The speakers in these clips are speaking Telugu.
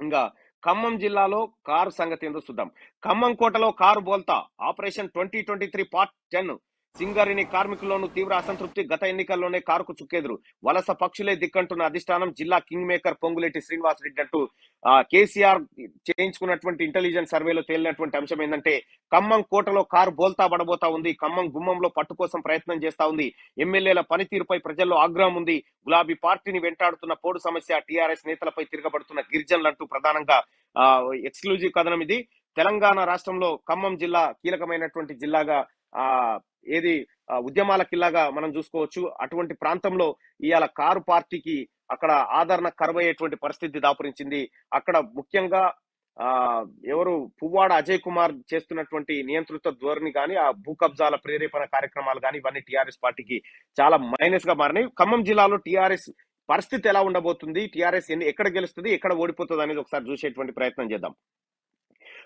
ఇంకా ఖమ్మం జిల్లాలో కారు సంగతి ఏందో చూద్దాం. ఖమ్మం కోటలో కారు బోల్తా ఆపరేషన్ 2023 పార్ట్ 10. సింగరేణి కార్మికుల్లోనూ తీవ్ర అసంతృప్తి. గత ఎన్నికల్లోనే కారుకు చుక్కెదురు. వలస పక్షులే దిక్కంటున్న అధిష్టానం. జిల్లా కింగ్ మేకర్ పొంగులేటి శ్రీనివాస్ రెడ్డి అంటూ కేసీఆర్ చేయించుకున్నటువంటి ఇంటెలిజెన్స్ సర్వేలో తేలినటువంటి అంశం ఏంటంటే ఖమ్మం కోటలో కారు బోల్తా పడబోతా ఉంది. ఖమ్మం గుమ్మంలో పట్టు కోసం ప్రయత్నం చేస్తా ఉంది. ఎమ్మెల్యేల పనితీరుపై ప్రజల్లో ఆగ్రహం ఉంది. గులాబీ పార్టీని వెంటాడుతున్న పోడు సమస్య, టీఆర్ఎస్ నేతలపై తిరగబడుతున్న గిరిజనులు అంటూ ప్రధానంగా ఎక్స్క్లూజివ్ కథనం ఇది. తెలంగాణ రాష్ట్రంలో ఖమ్మం జిల్లా కీలకమైనటువంటి జిల్లాగా ఆ ఏది ఉద్యమాల కిల్లాగా మనం చూసుకోవచ్చు. అటువంటి ప్రాంతంలో ఇవాళ కారు పార్టీకి అక్కడ ఆదరణ కరువయ్యేటువంటి పరిస్థితి దాపురించింది. అక్కడ ముఖ్యంగా ఆ ఎవరు పువ్వాడ అజయ్ కుమార్ చేస్తున్నటువంటి నియంత్రిత ధోరణి కానీ, ఆ భూ కబ్జాల ప్రేరేపణ కార్యక్రమాలు కానీ ఇవన్నీ టీఆర్ఎస్ పార్టీకి చాలా మైనస్ గా మారినాయి. ఖమ్మం జిల్లాలో టీఆర్ఎస్ పరిస్థితి ఎలా ఉండబోతుంది, టీఆర్ఎస్ ఎక్కడ గెలుస్తుంది, ఎక్కడ ఓడిపోతుంది అనేది ఒకసారి చూసేటువంటి ప్రయత్నం చేద్దాం.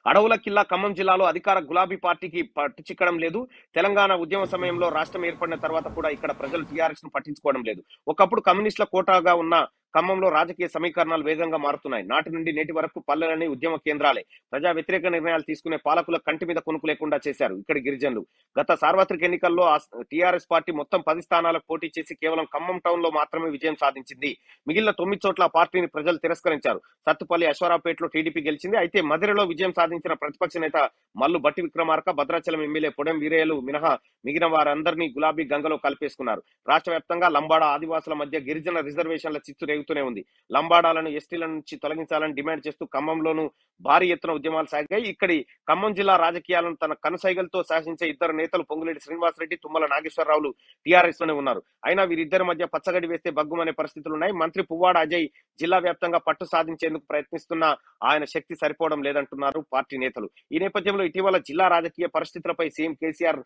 అడవుల కిల్లా ఖమ్మం జిల్లాలో అధికార గులాబీ పార్టీకి పట్టు చిక్కడం లేదు. తెలంగాణ ఉద్యమ సమయంలో రాష్ట్రం ఏర్పడిన తర్వాత కూడా ఇక్కడ ప్రజలు టీఆర్ఎస్ ను పట్టించుకోవడం లేదు. ఒకప్పుడు కమ్యూనిస్టుల కోటాగా ఉన్న ఖమ్మంలో రాజకీయ సమీకరణాలు వేగంగా మారుతున్నాయి. నాటి నుండి నేటి వరకు పల్లెలని ఉద్యమ కేంద్రాలే. ప్రజా వ్యతిరేక నిర్ణయాలు తీసుకునే పాలకుల కంటి మీద కొనుకు లేకుండా చేశారు ఇక్కడ గిరిజనులు. గత సార్వత్రిక ఎన్నికల్లో టీఆర్ఎస్ పార్టీ మొత్తం 10 స్థానాలకు పోటీ చేసి కేవలం ఖమ్మం టౌన్ లో మాత్రమే విజయం సాధించింది. మిగిలిన 9 చోట్ల పార్టీని ప్రజలు తిరస్కరించారు. సత్తుపల్లి, అశ్వరావుపేటలో టీడీపీ గెలిచింది. అయితే మధిరలో విజయం సాధించిన ప్రతిపక్ష నేత మల్లు బట్టి విక్రమార్క, భద్రాచలం ఎమ్మెల్యే పొడెం వీరయ్యలు మినహా మిగిలిన వారందరినీ గులాబీ గంగలో కలిపేసుకున్నారు. రాష్ట్ర వ్యాప్తంగా లంబాడ ఆదివాసుల మధ్య గిరిజన రిజర్వేషన్ల చిచ్చు రేగుతూనే ఉంది. లంబాడాలను ఎస్టీల నుంచి తొలగించాలని డిమాండ్ చేస్తూ ఖమ్మంలోనూ భారీ ఎత్తున ఉద్యమాలు సాగాయి. ఇక్కడి ఖమ్మం జిల్లా రాజకీయాలను తన కనుసైగలతో శాసించే ఇద్దరు నేతలు పొంగులేటి శ్రీనివాస్ రెడ్డి, తుమ్మల నాగేశ్వరరావులు టీఆర్ఎస్ లోనే ఉన్నారు. అయినా వీరిద్దరి మధ్య పచ్చగడి వేస్తే బగ్గుమనే పరిస్థితులు ఉన్నాయి. మంత్రి పువ్వాడ అజయ్ జిల్లా వ్యాప్తంగా పట్టు సాధించేందుకు ప్రయత్నిస్తున్నా ఆయన శక్తి సరిపోవడం లేదంటున్నారు పార్టీ నేతలు. ఈ నేపథ్యంలో ఇటీవల జిల్లా రాజకీయ పరిస్థితులపై సీఎం కేసీఆర్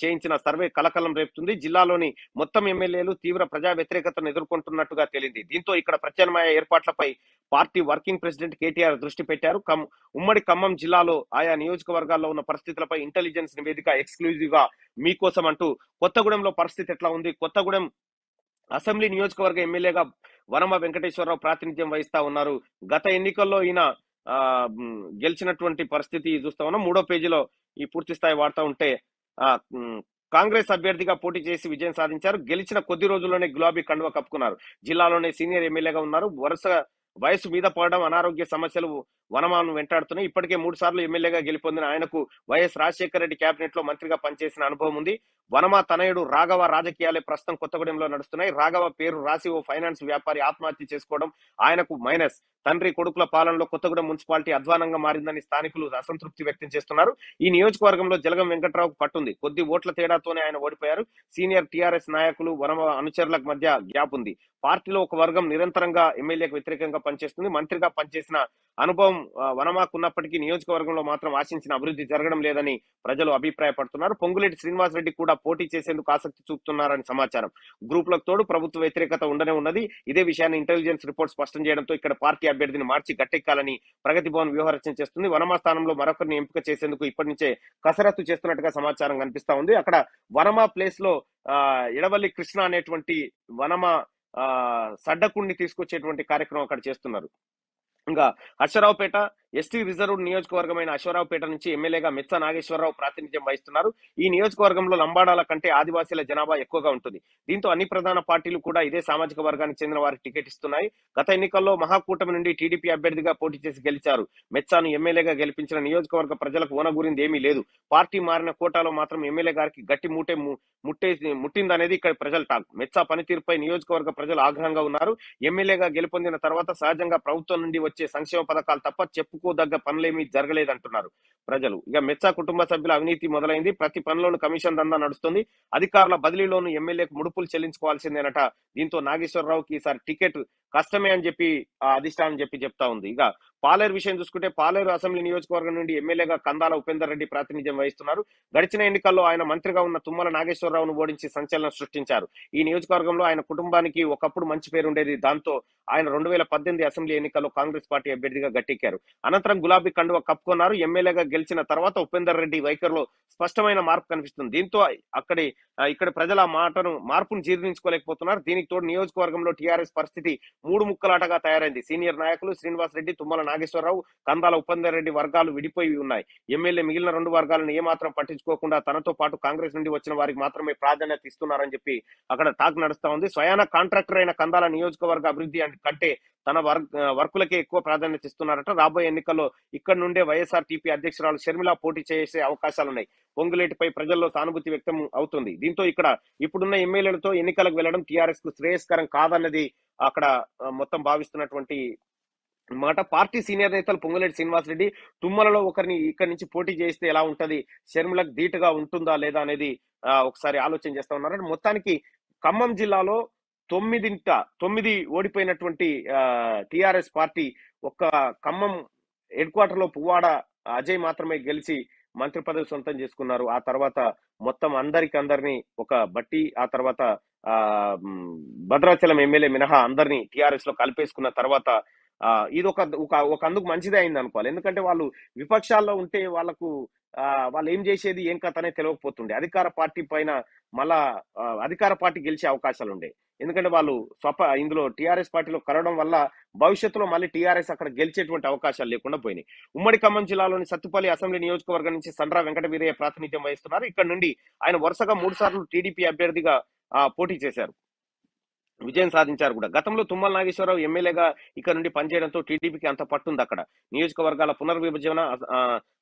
చేయించిన సర్వే కలకలం రేపుతుంది. జిల్లాలోని మొత్తం ఎమ్మెల్యేలు తీవ్ర ప్రజా వ్యతిరేకతను ఎదుర్కొంటున్నట్టుగా తేలింది. దీంతో ఇక్కడ ప్రత్యామ్నాయ ఏర్పాట్లపై పార్టీ వర్కింగ్ ప్రెసిడెంట్ కేటీఆర్ దృష్టి పెట్టారు. ఉమ్మడి ఖమ్మం జిల్లాలో ఆయా నియోజకవర్గాల్లో ఉన్న పరిస్థితులపై ఇంటెలిజెన్స్ నివేదిక ఎక్స్క్లూజివ్ గా మీకోసం అంటూ కొత్తగూడెంలో పరిస్థితి ఎట్లా ఉంది, కొత్తగూడెం అసెంబ్లీ నియోజకవర్గ ఎమ్మెల్యేగా వనమ వెంకటేశ్వరరావు ప్రాతినిధ్యం వహిస్తా ఉన్నారు. గత ఎన్నికల్లో ఈయన గెలిచినటువంటి పరిస్థితి చూస్తా ఉన్నాం. 3వ పేజీలో ఈ పూర్తి స్థాయి వార్త ఉంటే కాంగ్రెస్ అభ్యర్థిగా పోటీ చేసి విజయం సాధించారు. గెలిచిన కొద్ది రోజుల్లోనే గులాబీ కండువా కప్పుకున్నారు. జిల్లాలోనే సీనియర్ ఎమ్మెల్యేగా ఉన్నారు. వయసు మీద పడడం, అనారోగ్య సమస్యలు వనమాను వెంటాడుతున్నాయి. ఇప్పటికే 3 సార్లు ఎమ్మెల్యేగా గెలుపొందిన ఆయనకు వైఎస్ రాజశేఖర రెడ్డి కేబినెట్ లో మంత్రిగా పనిచేసిన అనుభవం ఉంది. వనమా తనయుడు రాఘవ రాజకీయాలే ప్రస్తుతం కొత్తగూడెంలో నడుస్తున్నాయి. రాఘవ పేరు రాసి ఓ ఫైనాన్స్ వ్యాపారి ఆత్మహత్య చేసుకోవడం ఆయనకు మైనస్. తండ్రి కొడుకుల పాలనలో కొత్తగూడెం మున్సిపాలిటీ అధ్వానంగా మారిందని స్థానికులు అసంతృప్తి వ్యక్తం చేస్తున్నారు. ఈ నియోజకవర్గంలో జలగం వెంకట్రావుకు పట్టుంది. కొద్ది ఓట్ల తేడాతోనే ఆయన ఓడిపోయారు. సీనియర్ టీఆర్ఎస్ నాయకులు వనమ అనుచరుల మధ్య గ్యాప్ ఉంది. పార్టీలో ఒక వర్గం నిరంతరంగా ఎమ్మెల్యేకు వ్యతిరేకంగా పనిచేస్తుంది. మంత్రిగా పనిచేసిన అనుభవం వనమాకున్నప్పటికీ నియోజకవర్గంలో మాత్రం ఆశించిన అభివృద్ధి జరగడం లేదని ప్రజలు అభిప్రాయపడుతున్నారు. పొంగులేటి శ్రీనివాస్ రెడ్డి కూడా పోటీ చేసేందుకు ఆసక్తి చూపుతున్నారని సమాచారం. గ్రూపులకు తోడు ప్రభుత్వ వ్యతిరేకత ఉండనే ఉన్నది. ఇదే విషయాన్ని ఇంటెలిజెన్స్ రిపోర్ట్ స్పష్టం చేయడంతో ఇక్కడ పార్టీ అభ్యర్థిని మార్చి గట్టెక్కాలని ప్రగతి భవన్ వ్యూహరచన చేస్తుంది. వనమా స్థానంలో మరొకరిని ఎంపిక చేసేందుకు ఇప్పటి నుంచే కసరత్తు చేస్తున్నట్టుగా సమాచారం కనిపిస్తా ఉంది. అక్కడ వనమా ప్లేస్ లో ఎడవల్లి కృష్ణ అనేటువంటి వనమా సడ్డకుణ్ణి తీసుకొచ్చేటువంటి కార్యక్రమం అక్కడ చేస్తున్నారు. ఇంకా అశ్వరావుపేట ఎస్టీ రిజర్వ్ నియోజకవర్గమైన అశ్వరావుపేట నుంచి ఎమ్మెల్యేగా మెచ్చ నాగేశ్వరరావు ప్రాతినిధ్యం వహిస్తున్నారు. ఈ నియోజకవర్గంలో లంబాడాల కంటే ఆదివాసీల జనాభా ఎక్కువగా ఉంటుంది. దీంతో అన్ని ప్రధాన పార్టీలు కూడా ఇదే సామాజిక వర్గానికి చెందిన వారికి టికెట్ ఇస్తున్నాయి. గత ఎన్నికల్లో మహాకూటమి నుండి టీడీపీ అభ్యర్థిగా పోటీ చేసి గెలిచారు. మెచ్చాను ఎమ్మెల్యేగా గెలిపించిన నియోజకవర్గ ప్రజలకు ఓనగురింది ఏమీ లేదు. పార్టీ మారిన కోటాలో మాత్రం ఎమ్మెల్యే గారికి గట్టి ముట్టిందనేది ఇక్కడ ప్రజల టాక్. మెచ్చా పనితీరుపై నియోజకవర్గ ప్రజలు ఆగ్రహంగా ఉన్నారు. ఎమ్మెల్యేగా గెలుపొందిన తర్వాత సహజంగా ప్రభుత్వం నుండి వచ్చే సంక్షేమ పథకాలు తప్ప చెప్పుకోదగ్గ పనులేమీ జరగలేదంటున్నారు ప్రజలు. ఇక మెచ్చా కుటుంబ సభ్యుల అవినీతి మొదలైంది. ప్రతి పనిలోనూ కమిషన్ దందా నడుస్తుంది. అధికారుల బదిలీలోనూ ఎమ్మెల్యేకు ముడుపులు చెల్లించుకోవాల్సిందేనట. దీంతో నాగేశ్వరరావుకి ఈసారి టికెట్ కష్టమే అని చెప్పి అధిష్టానం చెప్తా ఉంది. ఇక పాలేరు విషయం చూసుకుంటే పాలేరు అసెంబ్లీ నియోజకవర్గం నుండి ఎమ్మెల్యేగా కందాల ఉపేందర్ రెడ్డి ప్రాతినిధ్యం వహిస్తున్నారు. గడిచిన ఎన్నికల్లో ఆయన మంత్రిగా ఉన్న తుమ్మల నాగేశ్వరరావును ఓడించి సంచలనం సృష్టించారు. ఈ నియోజకవర్గంలో ఆయన కుటుంబానికి ఒకప్పుడు మంచి పేరు ఉండేది. దాంతో ఆయన 2018 అసెంబ్లీ ఎన్నికల్లో కాంగ్రెస్ పార్టీ అభ్యర్థిగా గట్టెక్కారు. అనంతరం గులాబీ కండువ కప్పుకున్నారు. ఎమ్మెల్యేగా గెలిచిన తర్వాత ఉపేందర్ రెడ్డి వైఖరిలో స్పష్టమైన మార్పు కనిపిస్తుంది. దీంతో ఇక్కడ ప్రజల మార్పును జీర్ణించుకోలేకపోతున్నారు. దీనికి తోడు నియోజకవర్గంలో టీఆర్ఎస్ పరిస్థితి మూడు ముక్కలాటగా తయారైంది. సీనియర్ నాయకులు శ్రీనివాస్ రెడ్డి, తుమ్మల నాగేశ్వరరావు, కందాల ఉపేందర్ రెడ్డి వర్గాలు విడిపోయి ఉన్నాయి. ఎమ్మెల్యే మిగిలిన రెండు వర్గాలను ఏమాత్రం పట్టించుకోకుండా తనతో పాటు కాంగ్రెస్ నుండి వచ్చిన వారికి మాత్రమే ప్రాధాన్యత ఇస్తున్నారని చెప్పి అక్కడ టాక్ నడుస్తా ఉంది. స్వయాన కాంట్రాక్టర్ అయిన కందాల నియోజకవర్గ అభివృద్ధి కంటే తన వర్కులకే ఎక్కువ ప్రాధాన్యత ఇస్తున్నారట. రాబోయే ఎన్నికల్లో ఇక్కడ నుండే వైఎస్ఆర్టీపీ అధ్యక్షురాలు షర్మిల పోటీ చేసే అవకాశాలున్నాయి. పొంగులేటిపై ప్రజల్లో సానుభూతి వ్యక్తం అవుతుంది. దీంతో ఇక్కడ ఇప్పుడున్న ఎమ్మెల్యేలతో ఎన్నికలకు వెళ్లడం టీఆర్ఎస్ కు శ్రేయస్కరం కాదన్నది అక్కడ మొత్తం భావిస్తున్నటువంటి మాట. పార్టీ సీనియర్ నేతలు పొంగులేటి శ్రీనివాసరెడ్డి, తుమ్మలలో ఒకరిని ఇక్కడి నుంచి పోటీ చేస్తే ఎలా ఉంటది, షర్మిలకు ధీటుగా ఉంటుందా లేదా అనేది ఒకసారి ఆలోచన చేస్తా ఉన్నారు. మొత్తానికి ఖమ్మం జిల్లాలో 9 ఓడిపోయినటువంటి టిఆర్ఎస్ పార్టీ ఒక్క ఖమ్మం హెడ్ క్వార్టర్ లో పువ్వాడ అజయ్ మాత్రమే గెలిచి మంత్రి పదవి సొంతం చేసుకున్నారు. ఆ తర్వాత మొత్తం అందరినీ ఒక బట్టి ఆ తర్వాత భద్రాచలం ఎమ్మెల్యే మినహా అందరినీ టిఆర్ఎస్ లో కలిపేసుకున్న తర్వాత ఇది ఒక అందుకు మంచిదే అయింది అనుకోవాలి. ఎందుకంటే వాళ్ళు విపక్షాల్లో ఉంటే వాళ్ళు ఏం చేసేది ఏం కథ అనేది తెలియకపోతుండే. అధికార పార్టీ పైన మళ్ళా అధికార పార్టీ గెలిచే అవకాశాలు ఉండే. ఎందుకంటే వాళ్ళు ఇందులో టీఆర్ఎస్ పార్టీలో కలవడం వల్ల భవిష్యత్తులో మళ్ళీ టీఆర్ఎస్ అక్కడ గెలిచేటువంటి అవకాశాలు లేకుండా పోయినాయి. ఉమ్మడి ఖమ్మం జిల్లాలోని సత్తుపల్లి అసెంబ్లీ నియోజకవర్గం నుంచి సండ్ర వెంకట వీరయ్య ప్రాతినిధ్యం వహిస్తున్నారు. ఇక్కడ నుండి ఆయన వరుసగా 3 సార్లు టీడీపీ అభ్యర్థిగా పోటీ చేశారు, విజయం సాధించారు కూడా. గతంలో తుమ్మల నాగేశ్వరరావు ఎమ్మెల్యేగా ఇక్కడ నుండి పనిచేయడంతో టీడీపీకి అంత పట్టుంది. అక్కడ నియోజకవర్గాల పునర్విభజన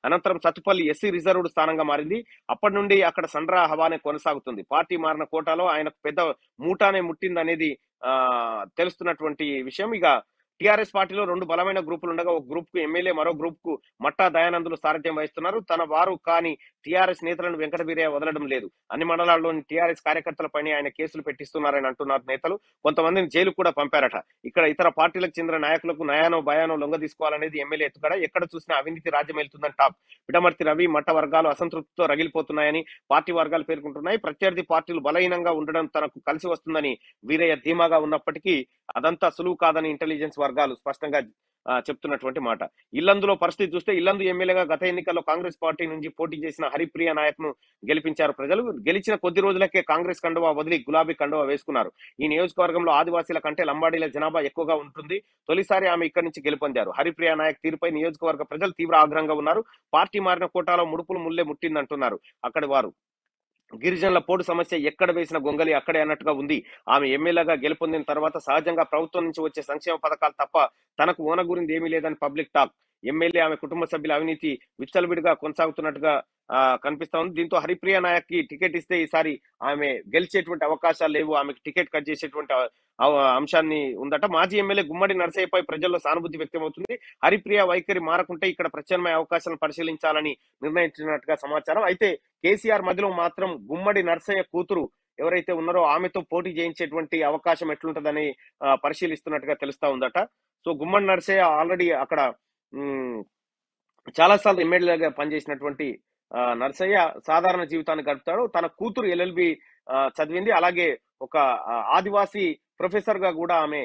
అనంతరం సత్తుపల్లి ఎస్సీ రిజర్వ్డ్ స్థానంగా మారింది. అప్పటి నుండి అక్కడ సండ్రా హవానే కొనసాగుతుంది. పార్టీ మారిన కోటాలో ఆయనకు పెద్ద మూటానే ముట్టింది అనేది తెలుస్తున్నటువంటి విషయం. ఇక టీఆర్ఎస్ పార్టీలో 2 బలమైన గ్రూపులు ఉండగా ఒక గ్రూప్ కు ఎమ్మెల్యే, మరో గ్రూప్ కు మట్టా దయానందులు సారథ్యం వహిస్తున్నారు. తన వారు కానీ టీఆర్ఎస్ నేతలను వెంకట వీరయ్య వదలడం లేదు. అన్ని మండలాల్లోని టీఆర్ఎస్ కార్యకర్తలపైనే ఆయన కేసులు పెట్టిస్తున్నారని అంటున్నారు నేతలు. కొంతమందిని జైలు కూడా పంపారట. ఇక్కడ ఇతర పార్టీలకు చెందిన నాయకులకు నయానో భయానో లొంగ తీసుకోవాలనేది ఎమ్మెల్యే ఎత్తుకడ. ఎక్కడ చూసినా అవినీతి రాజ్యం వెళ్తుందని టాప్. పిడమర్తి రవి, మట్ట వర్గాలు అసంతృప్తితో రగిలిపోతున్నాయని పార్టీ వర్గాలు పేర్కొంటున్నాయి. ప్రత్యర్థి పార్టీలు బలహీనంగా ఉండడం తనకు కలిసి వస్తుందని వీరయ్య ధీమాగా ఉన్నప్పటికీ అదంతా సులువు కాదని ఇంటెలిజెన్స్ వర్గాలు స్పష్టంగా చెప్తున్నటువంటి మాట. ఇల్లందులో పరిస్థితి చూస్తే ఇల్లందు ఎమ్మెల్యేగా గత ఎన్నికల్లో కాంగ్రెస్ పార్టీ నుంచి పోటీ చేసిన హరిప్రియ నాయక్ ను గెలిపించారు ప్రజలు. గెలిచిన కొద్ది రోజులకే కాంగ్రెస్ కండువా వదిలి గులాబీ కండువా వేసుకున్నారు. ఈ నియోజకవర్గంలో ఆదివాసీల కంటే లంబాడీల జనాభా ఎక్కువగా ఉంటుంది. తొలిసారి ఆమె ఇక్కడి నుంచి గెలుపొందారు. హరిప్రియ నాయక్ తీరుపై నియోజకవర్గ ప్రజలు తీవ్ర ఆగ్రహంగా ఉన్నారు. పార్టీ మారిన కోటాలో ముడుపులు ముల్లే ముట్టిందంటున్నారు అక్కడి వారు. గిరిజనుల పోటు సమస్య ఎక్కడ వేసిన గొంగలి అక్కడే అన్నట్టుగా ఉంది. ఆమె ఎమ్మెల్యేగా గెలుపొందిన తర్వాత సహజంగా ప్రభుత్వం నుంచి వచ్చే సంక్షేమ పథకాలు తప్ప తనకు ఓన గురించి ఏమీ లేదని పబ్లిక్ టాక్. ఎమ్మెల్యే, ఆమె కుటుంబ సభ్యుల అవినీతి విచ్చలవిడిగా కొనసాగుతున్నట్టుగా కనిపిస్తా ఉంది. దీంతో హరిప్రియ నాయక్ కి టికెట్ ఇస్తే ఈసారి ఆమె గెలిచేటువంటి అవకాశాలు లేవు. ఆమెకు టికెట్ కట్ చేసేటువంటి అంశాన్ని ఉందట. మాజీ ఎమ్మెల్యే గుమ్మడి నరసయ్యపై ప్రజల్లో సానుభూతి వ్యక్తమవుతుంది. హరిప్రియ వైఖరి మారకుంటే ఇక్కడ ప్రత్యామ్నాయ అవకాశాలను పరిశీలించాలని నిర్ణయించినట్టుగా సమాచారం. అయితే కేసీఆర్ మధ్యలో మాత్రం గుమ్మడి నరసయ్య కూతురు ఎవరైతే ఉన్నారో ఆమెతో పోటీ చేయించేటువంటి అవకాశం ఎట్లుంటదని పరిశీలిస్తున్నట్టుగా తెలుస్తా ఉందట. సో గుమ్మడి నరసయ్య ఆల్రెడీ అక్కడ చాలా సార్లు ఎమ్మెల్యేగా పనిచేసినటువంటి నరసయ్య సాధారణ జీవితాన్ని గడుపుతాడు. తన కూతురు ఎల్ఎల్బి చదివింది. అలాగే ఒక ఆదివాసీ ప్రొఫెసర్ గా కూడా ఆమె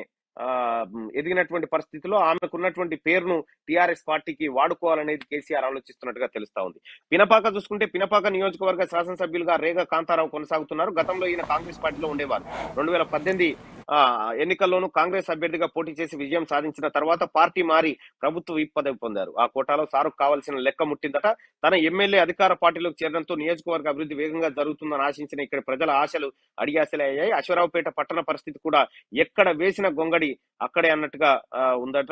ఎదిగినటువంటి పరిస్థితిలో ఆమెకున్నటువంటి పేరును టీఆర్ఎస్ పార్టీకి వాడుకోవాలనేది కేసీఆర్ ఆలోచిస్తున్నట్టుగా తెలుస్తా ఉంది. పినపాక చూసుకుంటే పినపాక నియోజకవర్గ శాసనసభ్యులుగా రేగ కాంతారావు కొనసాగుతున్నారు. గతంలో ఈయన కాంగ్రెస్ పార్టీలో ఉండేవారు. 2018 ఎన్నికల్లోనూ కాంగ్రెస్ అభ్యర్థిగా పోటీ చేసి విజయం సాధించిన తర్వాత పార్టీ మారి ప్రభుత్వ విప్ పదవి పొందారు. ఆ కోటాలో సారుకు కావాల్సిన లెక్క ముట్టిందట. తన ఎమ్మెల్యే అధికార పార్టీలోకి చేరడంతో నియోజకవర్గ అభివృద్ధి వేగంగా జరుగుతుందని ఆశించిన ఇక్కడ ప్రజల ఆశలు అడియాసలే అయ్యాయి. అశ్వరావుపేట పట్టణ పరిస్థితి కూడా ఎక్కడ వేసిన గొంగడి అక్కడే అన్నట్టుగా ఉందట.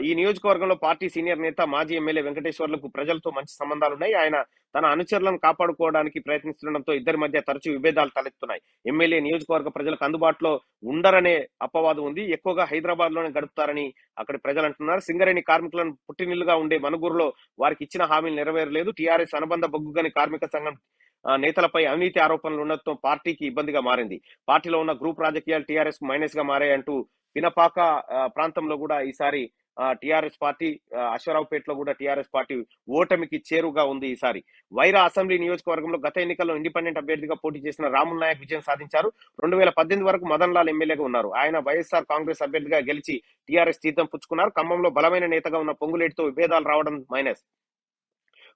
ఈ నియోజకవర్గంలో పార్టీ సీనియర్ నేత మాజీ ఎమ్మెల్యే వెంకటేశ్వర్లకు ప్రజలతో మంచి సంబంధాలున్నాయి. ఆయన తన అనుచరులను కాపాడుకోవడానికి ప్రయత్నిస్తుండడంతో ఇద్దరి మధ్య తరచూ విభేదాలు తలెత్తున్నాయి. ఎమ్మెల్యే నియోజకవర్గ ప్రజలకు అందుబాటులో ఉండరనే అపవాదం ఉంది. ఎక్కువగా హైదరాబాద్ లోనే గడుపుతారని అక్కడి ప్రజలు అంటున్నారు. సింగరేణి కార్మికులను పుట్టినిల్లుగా ఉండే మనుగూరులో వారికి ఇచ్చిన హామీలు నెరవేరలేదు. టీఆర్ఎస్ అనుబంధ బొగ్గుగని కార్మిక సంఘం నేతలపై అవినీతి ఆరోపణలు ఉండటంతో పార్టీకి ఇబ్బందిగా మారింది. పార్టీలో ఉన్న గ్రూప్ రాజకీయాలు టీఆర్ఎస్ మైనస్ గా మారాయంటూ పినపాక ప్రాంతంలో కూడా ఈసారి టిఆర్ఎస్ పార్టీ అశ్వరావుపేటలో కూడా టిఆర్ఎస్ పార్టీ ఓటమికి చేరువుగా ఉంది ఈసారి. వైరా అసెంబ్లీ నియోజకవర్గంలో గత ఎన్నికల్లో ఇండిపెండెంట్ అభ్యర్థిగా పోటీ చేసిన రాములు నాయక్ విజయం సాధించారు. 2018 వరకు మదన్ లాల్ ఎమ్మెల్యేగా ఉన్నారు. ఆయన వైఎస్ఆర్ కాంగ్రెస్ అభ్యర్థిగా గెలిచి టీఆర్ఎస్ తీర్థం పుచ్చుకున్నారు. ఖమ్మంలో బలమైన నేతగా ఉన్న పొంగులేటితో విభేదాలు రావడం మైనస్.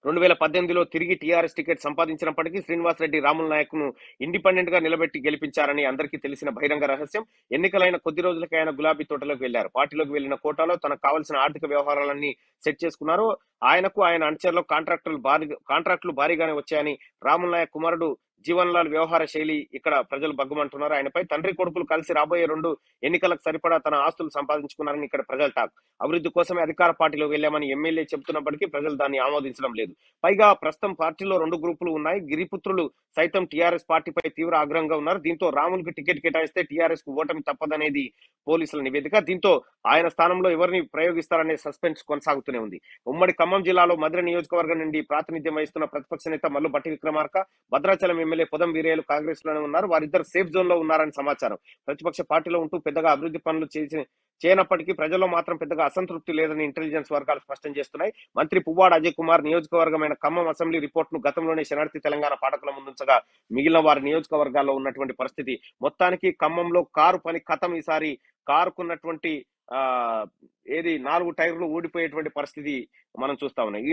2018లో తిరిగి టీఆర్ఎస్ టికెట్ సంపాదించినప్పటికీ శ్రీనివాసరెడ్డి రాములు నాయక్ ను ఇండిపెండెంట్ గా నిలబెట్టి గెలిపించారని అందరికీ తెలిసిన బహిరంగ రహస్యం. ఎన్నికలైన కొద్ది రోజులకే ఆయన గులాబీ తోటలోకి వెళ్లారు. పార్టీలోకి వెళ్లిన కోటాలో తనకు కావాల్సిన ఆర్థిక వ్యవహారాలన్నీ సెట్ చేసుకున్నారు. ఆయనకు ఆయన అనుచరులు కాంట్రాక్టులు భారీగానే వచ్చాయని రాములు నాయక్ కుమారుడు జీవన్ లాల్ వ్యవహార శైలి ఇక్కడ ప్రజలు బగ్గుమంటున్నారు. ఆయనపై తండ్రి కొడుకులు కలిసి రాబోయే 2 ఎన్నికలకు సరిపడా తన ఆస్తులు సంపాదించుకున్నారని ఇక్కడ ప్రజల టాక్. అభివృద్ధి కోసమే అధికార పార్టీలోకి వెళ్లామని ఎమ్మెల్యే చెబుతున్నప్పటికీ ప్రజలు దాన్ని ఆమోదించడం లేదు. పైగా ప్రస్తుతం పార్టీలో 2 గ్రూపులు ఉన్నాయి. గిరిపుత్రులు సైతం టీఆర్ఎస్ పార్టీపై తీవ్ర ఆగ్రహంగా ఉన్నారు. దీంతో రాములకు టికెట్ కేటాయిస్తే టీఆర్ఎస్ కు ఓటమి తప్పదనేది పోలీసుల నివేదిక. దీంతో ఆయన స్థానంలో ఎవరిని ప్రయోగిస్తారనే సస్పెన్స్ కొనసాగుతూనే ఉంది. ఉమ్మడి ఖమ్మం జిల్లాలో మధుర నియోజకవర్గం నుండి ప్రాతినిధ్యం వహిస్తున్న ప్రతిపక్ష నేత మల్లు భట్టి విక్రమార్క, భద్రాచలం ఎమ్మెల్యే పొదం వీరయ్యలు కాంగ్రెస్ లోనే ఉన్నారు. వారిద్దరు సేఫ్ జోన్ లో ఉన్నారని సమాచారం. ప్రతిపక్ష పార్టీలో ఉంటూ పెద్దగా అభివృద్ధి పనులు చేయనప్పటికీ ప్రజల్లో మాత్రం పెద్దగా అసంతృప్తి లేదని ఇంటెలిజెన్స్ వర్గాలు స్పష్టం చేస్తున్నాయి. మంత్రి పువ్వాడ అజయ్ కుమార్ నియోజకవర్గమైన ఖమ్మం అసెంబ్లీ రిపోర్ట్ ను గతంలోనే శనార్థి తెలంగాణ పాఠకుల ముందుంచగా మిగిలిన వారి నియోజకవర్గాల్లో ఉన్నటువంటి పరిస్థితి మొత్తానికి ఖమ్మంలో కారు పని కథం. ఈసారి కారుకున్నటువంటి ఏది 4 టైర్లు ఊడిపోయేటువంటి పరిస్థితి మనం చూస్తా ఉన్నాం.